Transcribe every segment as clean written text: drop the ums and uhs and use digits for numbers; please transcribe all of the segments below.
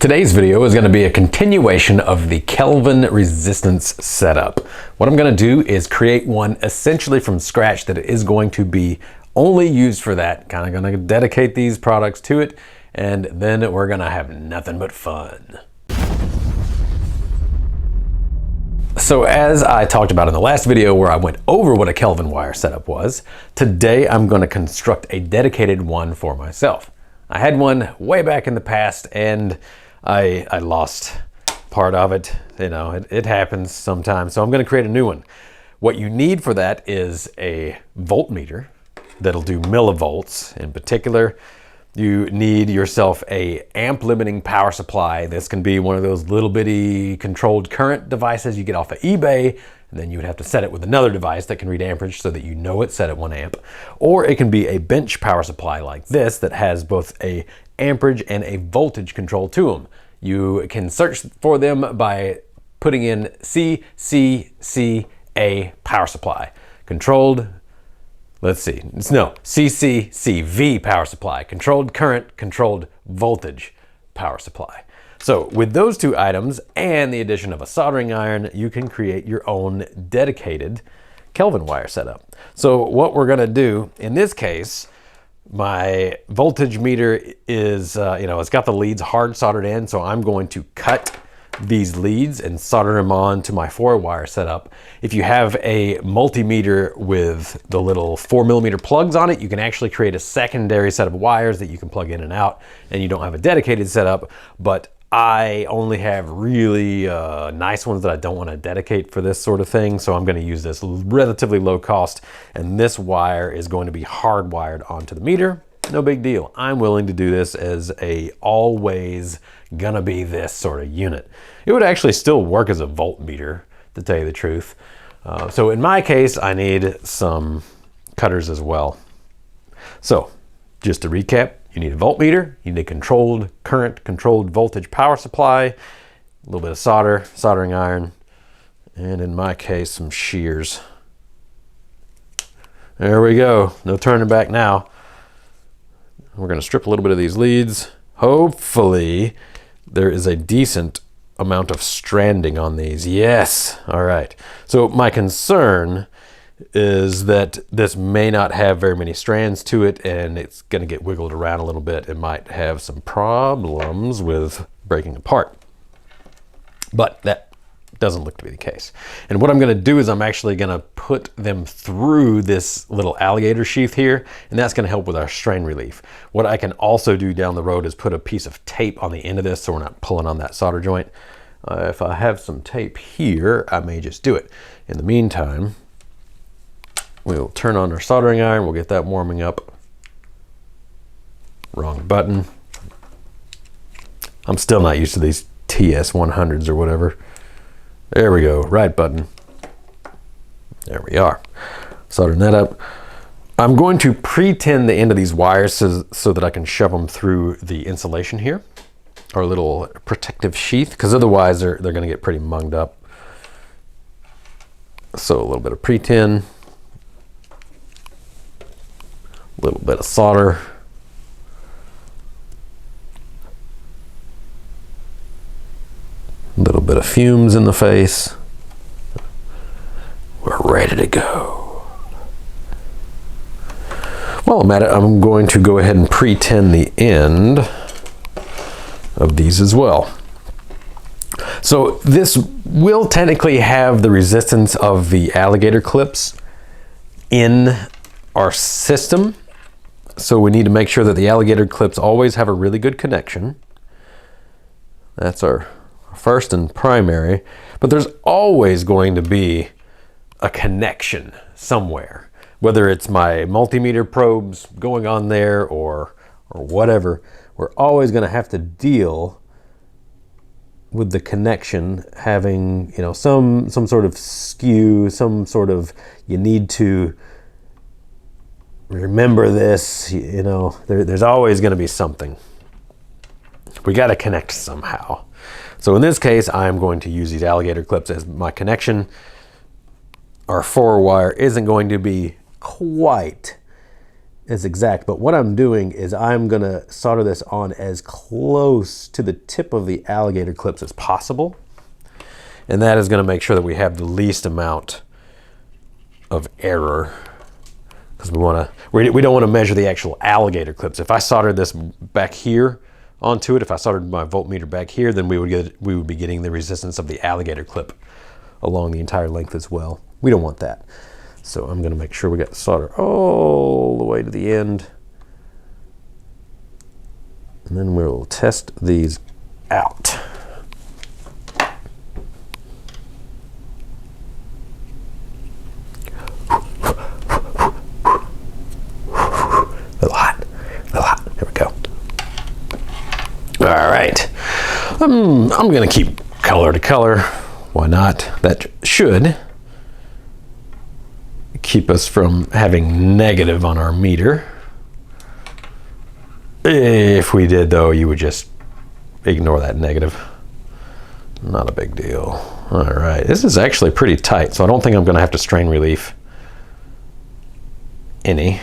Today's video is going to be a continuation of the Kelvin Resistance setup. What I'm going to do is create one essentially from scratch that is going to be only used for that. Kind of going to dedicate these products to it, and then we're going to have nothing but fun. So as I talked about in the last video where I went over what a Kelvin wire setup was, today I'm going to construct a dedicated one for myself. I had one way back in the past and I lost part of it. You know, it happens sometimes. So I'm going to create a new one. What you need for that is a voltmeter that'll do millivolts in particular. You need yourself a amp limiting power supply. This can be one of those little bitty controlled current devices you get off of eBay, and then you would have to set it with another device that can read amperage so that you know it's set at 1 amp. Or it can be a bench power supply like this that has both a amperage and a voltage control to them. You can search for them by putting in CCCV power supply. Controlled, let's see, no, CCCV power supply. Controlled current, controlled voltage power supply. So with those two items and the addition of a soldering iron, you can create your own dedicated Kelvin wire setup. So what we're gonna do in this case, my voltage meter is, it's got the leads hard soldered in, so I'm going to cut these leads and solder them on to my 4-wire setup. If you have a multimeter with the little 4mm plugs on it, you can actually create a secondary set of wires that you can plug in and out, and you don't have a dedicated setup. But I only have really nice ones that I don't want to dedicate for this sort of thing, so I'm going to use this relatively low cost, and this wire is going to be hardwired onto the meter. No big deal. I'm willing to do this as a always gonna be this sort of unit. It would actually still work as a voltmeter, to tell you the truth. So in my case, I need some cutters as well. So just to recap, you need a voltmeter, you need a controlled current, controlled voltage power supply, a little bit of solder, soldering iron, and in my case, some shears. There we go. No turning back now. We're going to strip a little bit of these leads. Hopefully there is a decent amount of stranding on these. Yes. All right. So my concern is that this may not have very many strands to it, and it's going to get wiggled around a little bit. It might have some problems with breaking apart, but that doesn't look to be the case. And what I'm going to do is I'm actually going to put them through this little alligator sheath here, and that's going to help with our strain relief. What I can also do down the road is put a piece of tape on the end of this so we're not pulling on that solder joint. If I have some tape here, I may just do it. In the meantime, we'll turn on our soldering iron. We'll get that warming up. Wrong button. I'm still not used to these TS100s or whatever. There we go, right button. There we are. Soldering that up. I'm going to pre-tin the end of these wires so that I can shove them through the insulation here, our little protective sheath, because otherwise they're going to get pretty munged up. So a little bit of pre-tin, a little bit of solder. A little bit of fumes in the face. We're ready to go. While I'm at it, I'm going to go ahead and pre-tin the end of these as well. So this will technically have the resistance of the alligator clips in our system. So we need to make sure that the alligator clips always have a really good connection. That's our first and primary, but there's always going to be a connection somewhere, whether it's my multimeter probes going on there or whatever. We're always going to have to deal with the connection having, some sort of skew, some sort of, you need to remember this, there's always going to be something. We got to connect somehow. So in this case, I'm going to use these alligator clips as my connection. Our 4-wire isn't going to be quite is exact, but what I'm doing is I'm gonna solder this on as close to the tip of the alligator clips as possible. And that is gonna make sure that we have the least amount of error, because we don't wanna measure the actual alligator clips. If I soldered this back here onto it, if I soldered my voltmeter back here, then we would be getting the resistance of the alligator clip along the entire length as well. We don't want that. So I'm gonna make sure we got the solder all the way to the end. And then we'll test these out. A little hot, a little hot. Here we go. All right. I'm gonna keep color to color. Why not? That should keep us from having negative on our meter. If we did though, you would just ignore that negative. Not a big deal. All right, this is actually pretty tight, so I don't think I'm gonna have to strain relief any.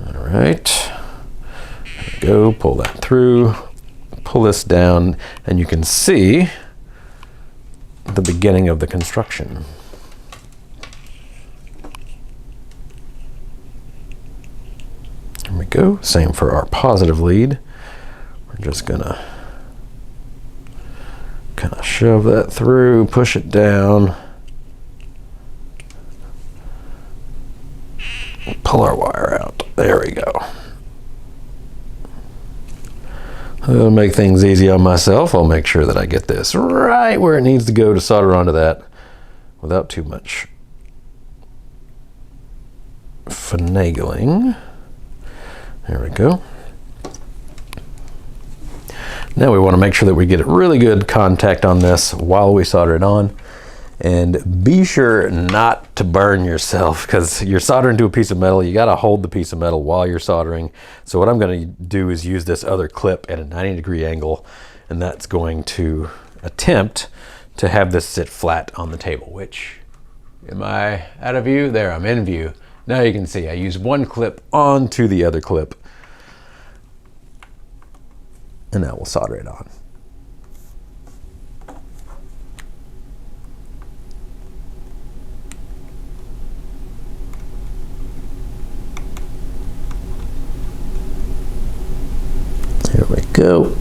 All right, there we go, pull that through, pull this down, and you can see the beginning of the construction. There we go. Same for our positive lead. We're just gonna kind of shove that through, push it down, pull our wire out. There we go. That'll make things easy on myself. I'll make sure that I get this right where it needs to go to solder onto that without too much finagling. There we go. Now we want to make sure that we get really good contact on this while we solder it on. And be sure not to burn yourself, because you're soldering to a piece of metal. You got to hold the piece of metal while you're soldering. So what I'm going to do is use this other clip at a 90-degree angle, and that's going to attempt to have this sit flat on the table, which, am I out of view? There, I'm in view. Now you can see I use one clip onto the other clip, and now we'll solder it on. There we go.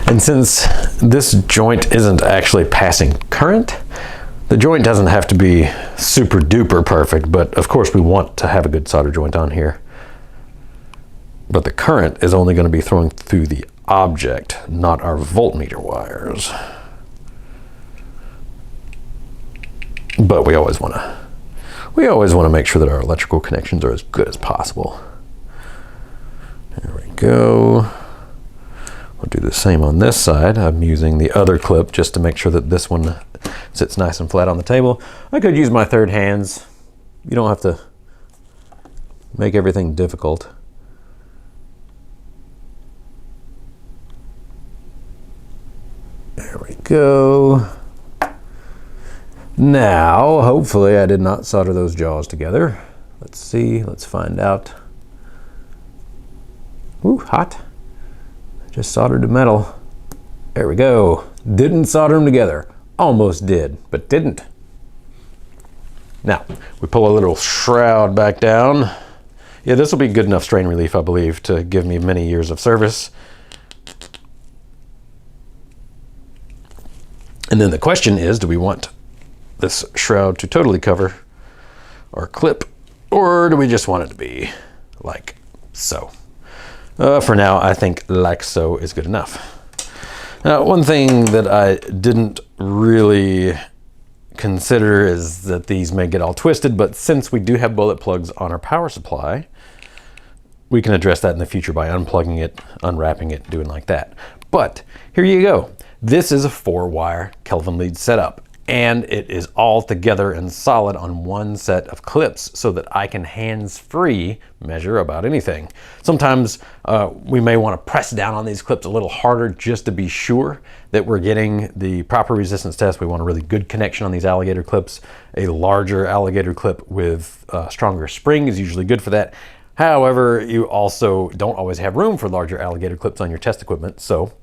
And since this joint isn't actually passing current, the joint doesn't have to be super duper perfect, but of course we want to have a good solder joint on here. But the current is only going to be flowing through the object, not our voltmeter wires. But we always want to make sure that our electrical connections are as good as possible. There we go. We'll do the same on this side. I'm using the other clip just to make sure that this one sits nice and flat on the table. I could use my third hands. You don't have to make everything difficult. There we go. Now, hopefully I did not solder those jaws together. Let's see, let's find out. Ooh, hot. Just soldered the metal. There we go. Didn't solder them together. Almost did, but didn't. Now, we pull a little shroud back down. Yeah, this will be good enough strain relief, I believe, to give me many years of service. And then the question is, do we want this shroud to totally cover our clip, or do we just want it to be like so? For now, I think like so is good enough. Now, one thing that I didn't really consider is that these may get all twisted, but since we do have bullet plugs on our power supply, we can address that in the future by unplugging it, unwrapping it, doing like that. But here you go. This is a 4-wire Kelvin lead setup. and it is all together and solid on one set of clips so that I can hands-free measure about anything. Sometimes we may want to press down on these clips a little harder just to be sure that we're getting the proper resistance test. We want a really good connection on these alligator clips. A larger alligator clip with stronger spring is usually good for that. However, you also don't always have room for larger alligator clips on your test equipment, so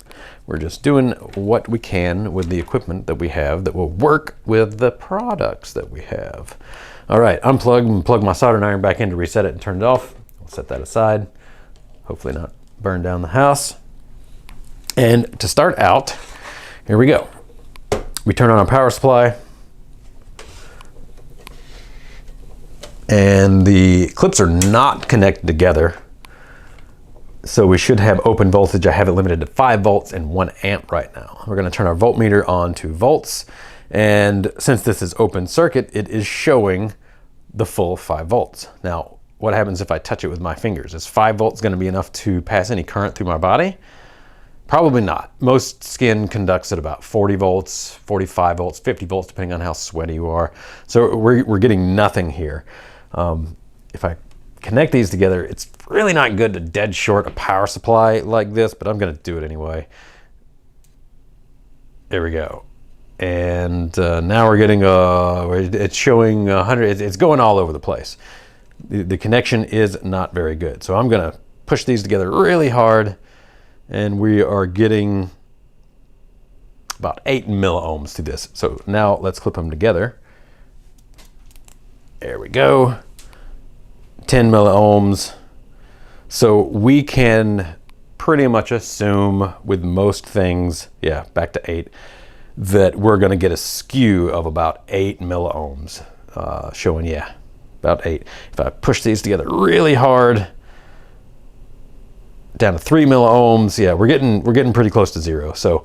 we're just doing what we can with the equipment that we have that will work with the products that we have. All right, unplug and plug my soldering iron back in to reset it and turn it off. We'll set that aside, hopefully not burn down the house. And to start out, here we go. We turn on our power supply, and the clips are not connected together, so we should have open voltage. I have it limited to 5 volts and 1 amp right now. We're going to turn our voltmeter on to volts, and since this is open circuit, it is showing the full 5 volts. Now, what happens if I touch it with my fingers? Is 5 volts going to be enough to pass any current through my body? Probably not. Most skin conducts at about 40 volts, 45 volts, 50 volts, depending on how sweaty you are. So we're getting nothing here. If I connect these together, it's really not good to dead short a power supply like this, but I'm going to do it anyway. There we go. And now we're getting, it's showing 100, it's going all over the place. The connection is not very good. So I'm going to push these together really hard, and we are getting about 8 milliohms to this. So now let's clip them together. There we go. 10 milliohms. So we can pretty much assume with most things, yeah, back to 8, that we're going to get a skew of about 8 milliohms, showing, yeah, about 8. If I push these together really hard, down to 3 milliohms, yeah, we're getting pretty close to 0. So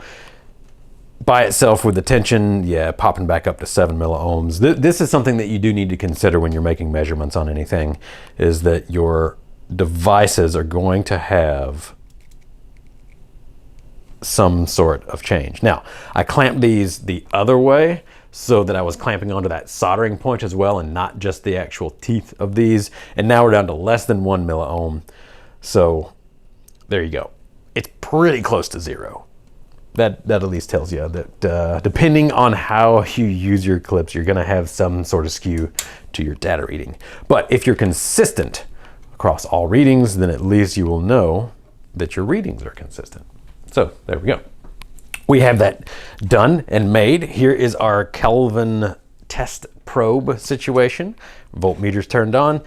by itself with the tension, yeah, popping back up to 7 milliohms. This is something that you do need to consider when you're making measurements on anything, is that your devices are going to have some sort of change. Now, I clamped these the other way so that I was clamping onto that soldering point as well and not just the actual teeth of these. And now we're down to less than 1 milliohm. So there you go. It's pretty close to 0. That at least tells you that depending on how you use your clips, you're going to have some sort of skew to your data reading. But if you're consistent across all readings, then at least you will know that your readings are consistent. So there we go. We have that done and made. Here is our Kelvin test probe situation. Voltmeter's turned on,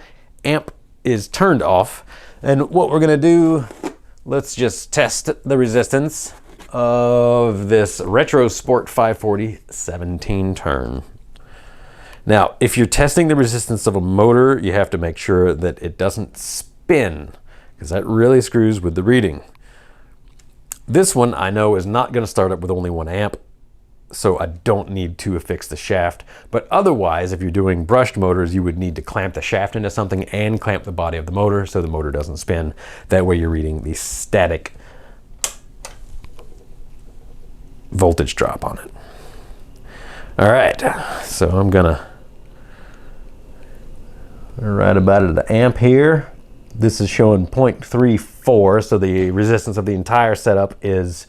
amp is turned off. And what we're going to do, let's just test the resistance of this Retro Sport 540 17 turn. Now, if you're testing the resistance of a motor, you have to make sure that it doesn't spin, because that really screws with the reading. This one I know is not going to start up with only 1 amp, so I don't need to affix the shaft. But otherwise, if you're doing brushed motors, you would need to clamp the shaft into something and clamp the body of the motor so the motor doesn't spin. That way you're reading the static voltage drop on it. All right, so I'm gonna right about at the amp here. This is showing 0.34, so the resistance of the entire setup is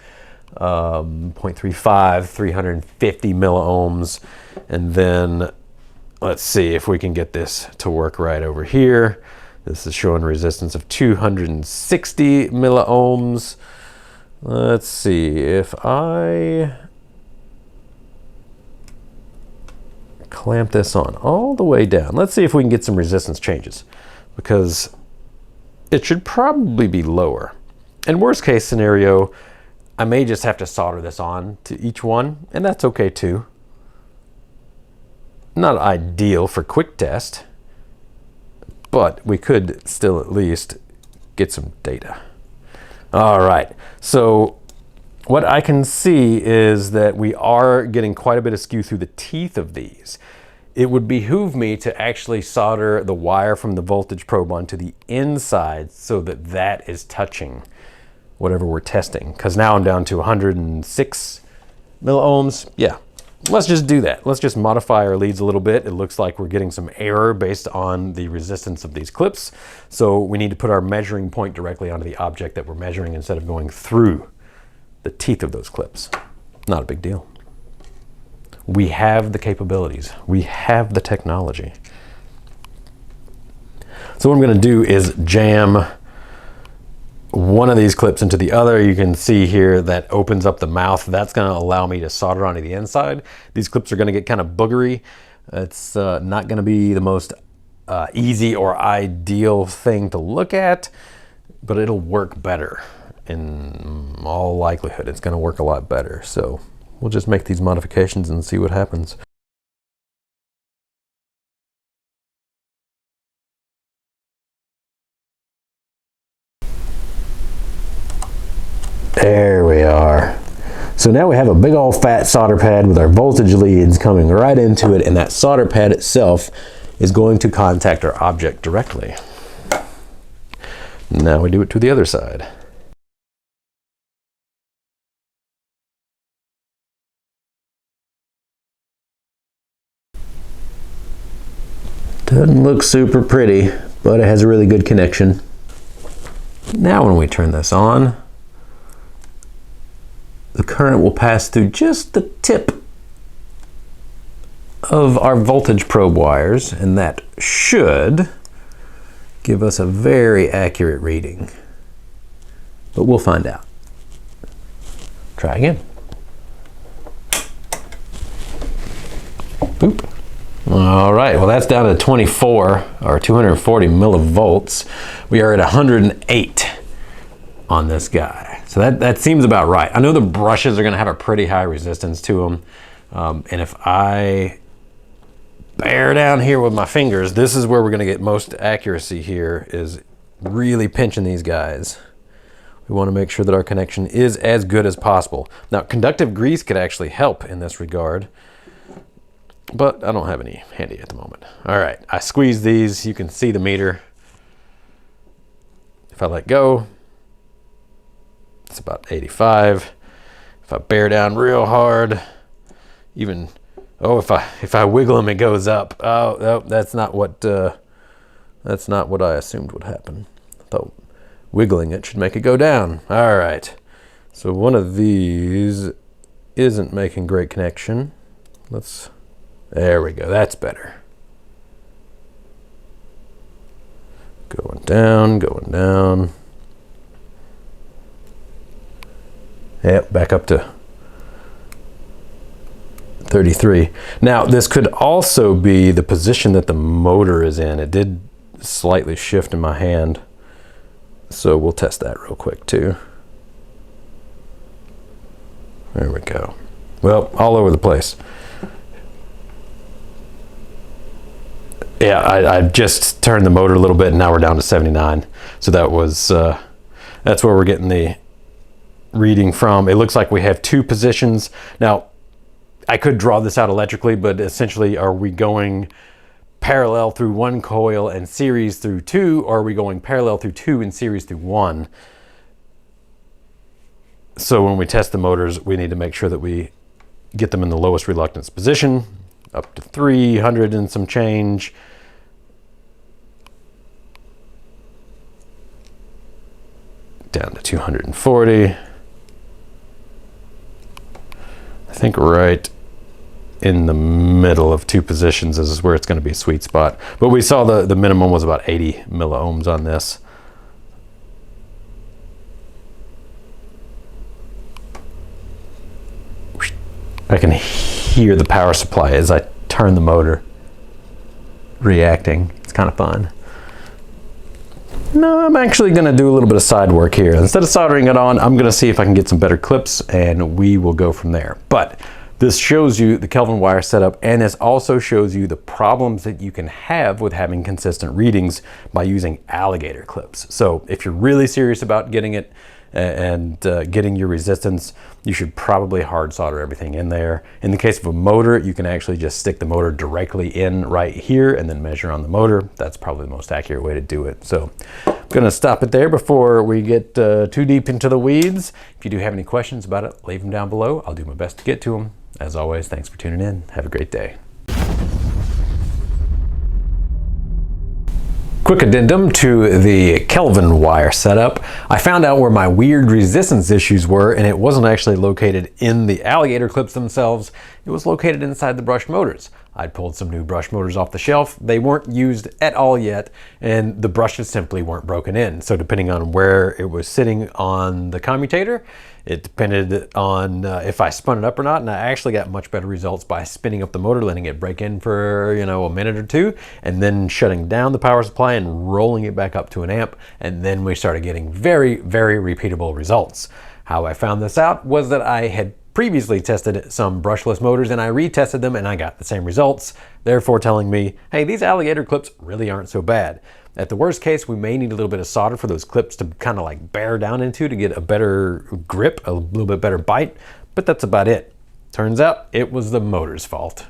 0.35, 350 milliohms. And then let's see if we can get this to work right over here. This is showing resistance of 260 milliohms. Let's see if I clamp this on all the way down. Let's see if we can get some resistance changes, because it should probably be lower. In worst case scenario, I may just have to solder this on to each one, and that's okay too. Not ideal for quick test, but we could still at least get some data. All right, so what I can see is that we are getting quite a bit of skew through the teeth of these. It would behoove me to actually solder the wire from the voltage probe onto the inside so that that is touching whatever we're testing. Because now I'm down to 106 milliohms. Yeah, let's just do that. Let's just modify our leads a little bit. It looks like we're getting some error based on the resistance of these clips. So we need to put our measuring point directly onto the object that we're measuring instead of going through the teeth of those clips. Not a big deal. We have the capabilities. We have the technology. So what I'm going to do is jam one of these clips into the other. You can see here that opens up the mouth. That's going to allow me to solder onto the inside. These clips are going to get kind of boogery. It's not going to be the most easy or ideal thing to look at, but it'll work better. In all likelihood, it's going to work a lot better. So we'll just make these modifications and see what happens. There we are. So now we have a big old fat solder pad with our voltage leads coming right into it, and that solder pad itself is going to contact our object directly. Now we do it to the other side. Doesn't look super pretty, but it has a really good connection. Now when we turn this on, the current will pass through just the tip of our voltage probe wires, and that should give us a very accurate reading. But we'll find out. Try again. Boop. All right, well that's down to 24 or 240 millivolts. We are at 108 on this guy. So that seems about right. I know the brushes are gonna have a pretty high resistance to them. And if I bear down here with my fingers, this is where we're gonna get most accuracy here, is really pinching these guys. We wanna make sure that our connection is as good as possible. Now, conductive grease could actually help in this regard, but I don't have any handy at the moment. All right, I squeeze these, you can see the meter. If I let go, it's about 85. If I bear down real hard, even, oh, if I wiggle them, it goes up. Oh, no, that's not what I assumed would happen. I thought wiggling it should make it go down. All right, so one of these isn't making great connection. There we go, that's better. Going down, going down. Yep, back up to 33. Now, this could also be the position that the motor is in. It did slightly shift in my hand, so we'll test that real quick too. There we go. Well, all over the place. Yeah, I just turned the motor a little bit, and now we're down to 79. So that was, that's where we're getting the reading from. It looks like we have two positions. Now, I could draw this out electrically, but essentially, are we going parallel through one coil and series through two, or are we going parallel through two and series through one? So when we test the motors, we need to make sure that we get them in the lowest reluctance position, up to 300 and some change. Down to 240. I think right in the middle of two positions is where it's going to be a sweet spot. But we saw the minimum was about 80 milliohms on this. I can hear the power supply as I turn the motor reacting. It's kind of fun. No, I'm actually going to do a little bit of side work here. Instead of soldering it on, I'm going to see if I can get some better clips, and we will go from there. But this shows you the Kelvin wire setup, and this also shows you the problems that you can have with having consistent readings by using alligator clips. So if you're really serious about getting it and getting your resistance, you should probably hard solder everything in there. In the case of a motor, you can actually just stick the motor directly in right here and then measure on the motor. That's probably the most accurate way to do it. So I'm gonna stop it there before we get too deep into the weeds. If you do have any questions about it, leave them down below. I'll do my best to get to them. As always, thanks for tuning in. Have a great day. Quick addendum to the Kelvin wire setup. I found out where my weird resistance issues were, and it wasn't actually located in the alligator clips themselves. It was located inside the brush motors. I'd pulled some new brush motors off the shelf. They weren't used at all yet, and the brushes simply weren't broken in. So depending on where it was sitting on the commutator, it depended on if I spun it up or not, and I actually got much better results by spinning up the motor, letting it break in for, a minute or two, and then shutting down the power supply and rolling it back up to an amp, and then we started getting very, very repeatable results. How I found this out was that I had previously tested some brushless motors and I retested them and I got the same results, therefore telling me, hey, these alligator clips really aren't so bad. At the worst case, we may need a little bit of solder for those clips to kind of like bear down into to get a better grip, a little bit better bite, but that's about it. Turns out it was the motor's fault.